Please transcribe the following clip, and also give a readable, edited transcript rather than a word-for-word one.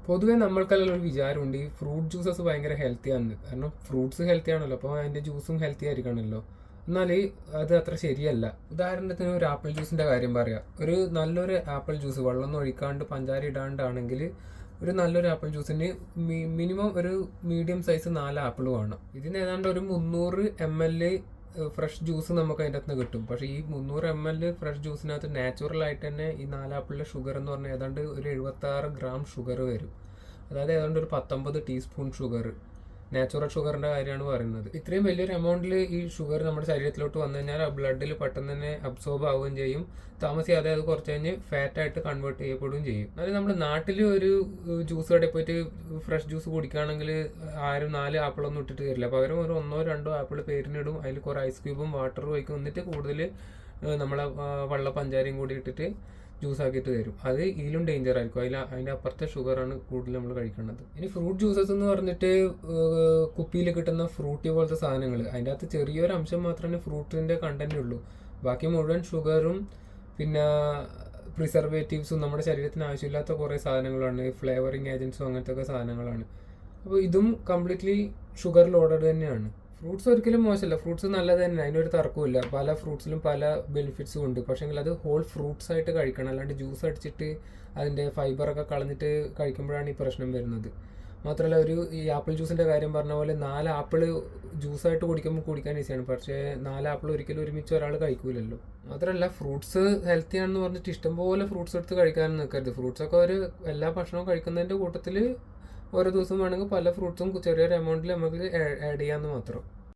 പൊതുവേ നമ്മൾക്കെല്ലാം ഒരു വിചാരമുണ്ട് ഈ ഫ്രൂട്ട് ജ്യൂസസ് ഭയങ്കര ഹെൽത്തി ആണ്. കാരണം ഫ്രൂട്ട്സ് ഹെൽത്തി ആണല്ലോ, അപ്പോൾ അതിൻ്റെ ജ്യൂസും ഹെൽത്തി ആയിരിക്കണമല്ലോ. എന്നാൽ അത് അത്ര ശരിയല്ല. ഉദാഹരണത്തിന് ഒരു ആപ്പിൾ ജ്യൂസിൻ്റെ കാര്യം പറയാം. ഒരു നല്ലൊരു ആപ്പിൾ ജ്യൂസ് വെള്ളമൊന്നും ഒഴിക്കാണ്ട് പഞ്ചാര ഇടാണ്ടാണെങ്കിൽ ഒരു നല്ലൊരു ആപ്പിൾ ജ്യൂസിന് മിനിമം ഒരു മീഡിയം സൈസ് 4 ആപ്പിൾ വേണം. ഇതിന് ഏതാണ്ട് ഒരു 300 ml ഫ്രഷ് ജ്യൂസ് നമുക്ക് അതിൻ്റെ അകത്ത് നിന്ന് കിട്ടും. പക്ഷേ ഈ 300 ml ഫ്രഷ് ജ്യൂസിനകത്ത് നാച്ചുറൽ ആയിട്ട് തന്നെ ഈ 4 ആപ്പിളിലെ ഷുഗർ എന്ന് പറഞ്ഞാൽ ഏതാണ്ട് ഒരു 76 ഗ്രാം ഷുഗർ വരും. അതായത് ഏതാണ്ട് ഒരു 19 ടീസ്പൂൺ ഷുഗർ, നാച്ചുറൽ ഷുഗറിൻ്റെ കാര്യമാണ് പറയുന്നത്. ഇത്രയും വലിയൊരു എമൗണ്ടിൽ ഈ ഷുഗർ നമ്മുടെ ശരീരത്തിലോട്ട് വന്നു കഴിഞ്ഞാൽ ആ ബ്ലഡിൽ പെട്ടെന്ന് തന്നെ അബ്സോർബ് ആവുകയും ചെയ്യും. താമസിയാതെ അത് കുറച്ച് കഴിഞ്ഞ് ഫാറ്റായിട്ട് കൺവേർട്ട് ചെയ്യപ്പെടുകയും ചെയ്യും. അതായത് നമ്മുടെ നാട്ടിൽ ഒരു ജ്യൂസ് കടയിൽ പോയിട്ട് ഫ്രഷ് ജ്യൂസ് കുടിക്കുകയാണെങ്കിൽ ആരും 4 ആപ്പിളൊന്നും ഇട്ടിട്ട് തരില്ല. പകരം ഒരു 1-2 ആപ്പിൾ പേരിനിടും, അതിൽ കുറേ ഐസ് ക്യൂബും വാട്ടറും ഒഴിക്കും, എന്നിട്ട് കൂടുതൽ നമ്മളെ വെള്ള പഞ്ചാരയും കൂടി ഇട്ടിട്ട് ജ്യൂസ് ആക്കിയിട്ട് തരും. അത് ഇതിലും ഡേഞ്ചർ ആയിരിക്കും. അതിൻ്റെ അപ്പുറത്തെ ഷുഗറാണ് കൂടുതൽ നമ്മൾ കഴിക്കേണ്ടത്. ഇനി ഫ്രൂട്ട് ജ്യൂസസ് എന്ന് പറഞ്ഞിട്ട് കുപ്പിയിൽ കിട്ടുന്ന ഫ്രൂട്ടി പോലത്തെ സാധനങ്ങൾ, അതിൻ്റെ അകത്ത് ചെറിയൊരു അംശം മാത്രമേ ഫ്രൂട്ടിൻ്റെ കണ്ടന്റ് ഉള്ളൂ. ബാക്കി മുഴുവൻ ഷുഗറും പിന്നെ പ്രിസർവേറ്റീവ്സും നമ്മുടെ ശരീരത്തിന് ആവശ്യമില്ലാത്ത കുറേ സാധനങ്ങളാണ്, ഫ്ലേവറിങ് ഏജൻസും അങ്ങനത്തെ ഒക്കെ സാധനങ്ങളാണ്. അപ്പോൾ ഇതും കംപ്ലീറ്റ്ലി ഷുഗർ ലോഡഡ് തന്നെയാണ്. ഫ്രൂട്ട്സ് ഒരിക്കലും മോശമല്ല, ഫ്രൂട്ട്സ് നല്ലത് തന്നെ, അതിനൊരു തർക്കമില്ല. പല ഫ്രൂട്ട്സിലും പല ബെനിഫിറ്റ്സും ഉണ്ട്. പക്ഷേങ്കിൽ അത് ഹോൾ ഫ്രൂട്ട്സ് ആയിട്ട് കഴിക്കണം, അല്ലാണ്ട് ജ്യൂസ് അടിച്ചിട്ട് അതിൻ്റെ ഫൈബറൊക്കെ കളഞ്ഞിട്ട് കഴിക്കുമ്പോഴാണ് ഈ പ്രശ്നം വരുന്നത്. മാത്രമല്ല ഈ ആപ്പിൾ ജ്യൂസിൻ്റെ കാര്യം പറഞ്ഞ പോലെ 4 ആപ്പിൾ ജ്യൂസായിട്ട് കുടിക്കാൻ ഈസിയാണ്, പക്ഷേ 4 ആപ്പിൾ ഒരിക്കലും ഒരുമിച്ച് ഒരാൾ കഴിക്കൂലല്ലോ. മാത്രമല്ല ഫ്രൂട്ട്സ് ഹെൽത്തി ആണെന്ന് പറഞ്ഞിട്ട് ഇഷ്ടംപോലെ ഫ്രൂട്ട്സ് എടുത്ത് കഴിക്കാനും നിൽക്കരുത്. ഫ്രൂട്ട്സൊക്കെ എല്ലാ ഭക്ഷണവും കഴിക്കുന്നതിൻ്റെ കൂട്ടത്തിൽ ഓരോ ദിവസം വേണമെങ്കിൽ പല ഫ്രൂട്ട്സും ചെറിയൊരു എമൗണ്ടിൽ നമുക്ക് ആഡ് ചെയ്യാമെന്ന് മാത്രം.